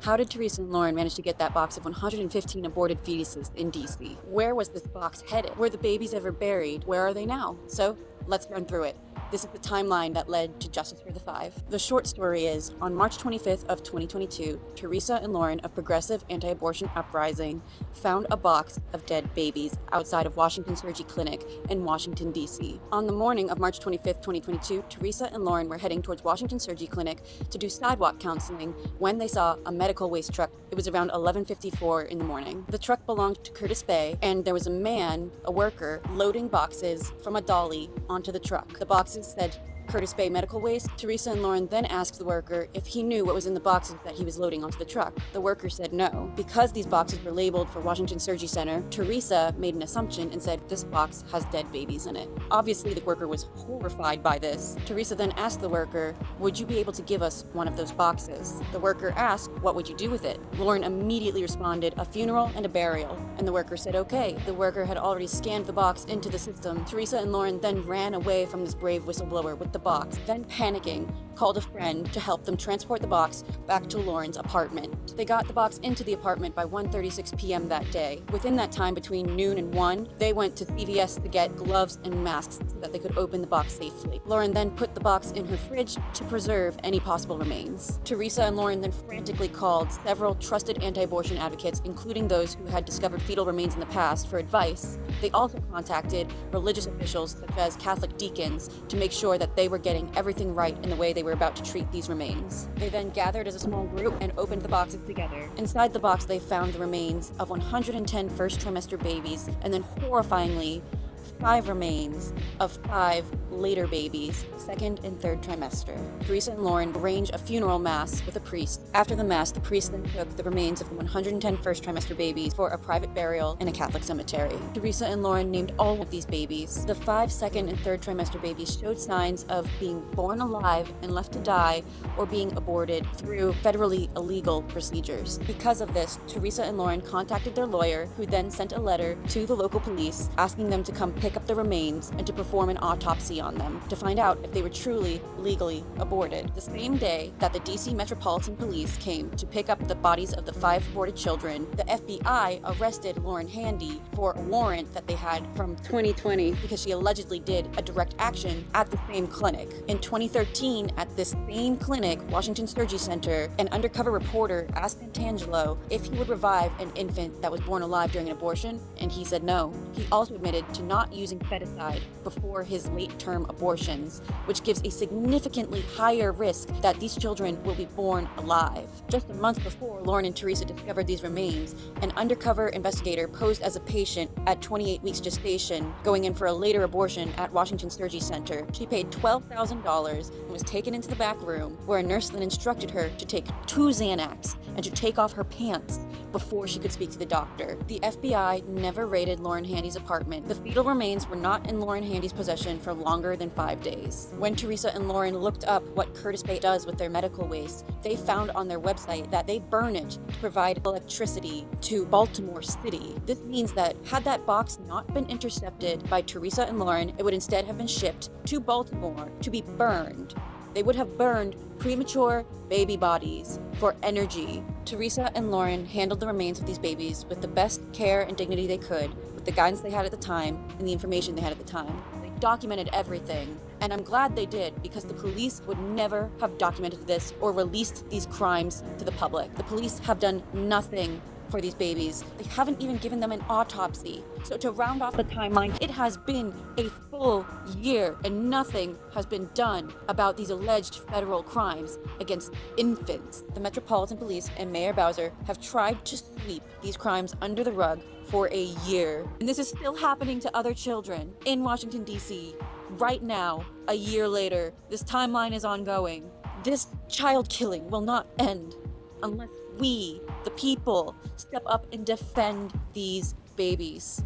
How did Terrisa and Lauren manage to get that box of 115 aborted fetuses in DC? Where was this box headed? Were the babies ever buried? Where are they now? So, let's run through it. This is the timeline that led to Justice for the Five. The short story is, on March 25th of 2022, Terrisa and Lauren of Progressive Anti-Abortion Uprising found a box of dead babies outside of Washington Surgery Clinic in Washington, D.C. On the morning of March 25th, 2022, Terrisa and Lauren were heading towards Washington Surgery Clinic to do sidewalk counseling when they saw a medical waste truck. It was around 11:54 in the morning. The truck belonged to Curtis Bay, and there was a man, a worker, loading boxes from a dolly onto the truck. The boxes said Curtis Bay Medical Waste. Terrisa and Lauren then asked the worker if he knew what was in the boxes that he was loading onto the truck. The worker said no. Because these boxes were labeled for Washington Surgery Center, Terrisa made an assumption and said this box has dead babies in it. Obviously, the worker was horrified by this. Terrisa then asked the worker, "Would you be able to give us one of those boxes?" The worker asked, "What would you do with it?" Lauren immediately responded, "A funeral and a burial." And the worker said, "Okay." The worker had already scanned the box into the system. Terrisa and Lauren then ran away from this brave whistleblower with the box, then panicking, called a friend to help them transport the box back to Lauren's apartment. They got the box into the apartment by 1:36 p.m. that day. Within that time, between noon and 1, they went to CVS to get gloves and masks so that they could open the box safely. Lauren then put the box in her fridge to preserve any possible remains. Terrisa and Lauren then frantically called several trusted anti-abortion advocates, including those who had discovered fetal remains in the past, for advice. They also contacted religious officials such as Catholic deacons to make sure that they were getting everything right in the way they were about to treat these remains. They then gathered as a small group and opened the boxes together. Inside the box, they found the remains of 110 first trimester babies, and then horrifyingly, 5 remains of 5 later babies, second and third trimester. Terrisa and Lauren arranged a funeral mass with a priest. After the mass, the priest then took the remains of the 110 first trimester babies for a private burial in a Catholic cemetery. Terrisa and Lauren named all of these babies. The 5 second and third trimester babies showed signs of being born alive and left to die or being aborted through federally illegal procedures. Because of this, Terrisa and Lauren contacted their lawyer, who then sent a letter to the local police asking them to come pick up the remains and to perform an autopsy on them to find out if they were truly legally aborted. The same day that the DC Metropolitan Police came to pick up the bodies of the 5 aborted children, the FBI arrested Lauren Handy for a warrant that they had from 2020 because she allegedly did a direct action at the same clinic. In 2013, at this same clinic, Washington Surgery Center, an undercover reporter asked Santangelo if he would revive an infant that was born alive during an abortion, and he said no. He also admitted to not using feticide before his late-term abortions, which gives a significantly higher risk that these children will be born alive. Just a month before Lauren and Terrisa discovered these remains, an undercover investigator posed as a patient at 28 weeks gestation, going in for a later abortion at Washington Surgery Center. She paid $12,000 and was taken into the back room, where a nurse then instructed her to take 2 Xanax and to take off her pants before she could speak to the doctor. The FBI never raided Lauren Handy's apartment. The fetal remains were not in Lauren Handy's possession for longer than 5 days. When Terrisa and Lauren looked up what Curtis Bay does with their medical waste, they found on their website that they burn it to provide electricity to Baltimore City. This means that had that box not been intercepted by Terrisa and Lauren, it would instead have been shipped to Baltimore to be burned. They would have burned premature baby bodies for energy. Terrisa and Lauren handled the remains of these babies with the best care and dignity they could, with the guidance they had at the time and the information they had at the time. They documented everything, and I'm glad they did, because the police would never have documented this or released these crimes to the public. The police have done nothing for these babies. They haven't even given them an autopsy. So to round off the timeline, it has been a full year and nothing has been done about these alleged federal crimes against infants. The Metropolitan Police and Mayor Bowser have tried to sweep these crimes under the rug for a year. And this is still happening to other children in Washington, D.C. right now, a year later. This timeline is ongoing. This child killing will not end unless we, the people, step up and defend these babies.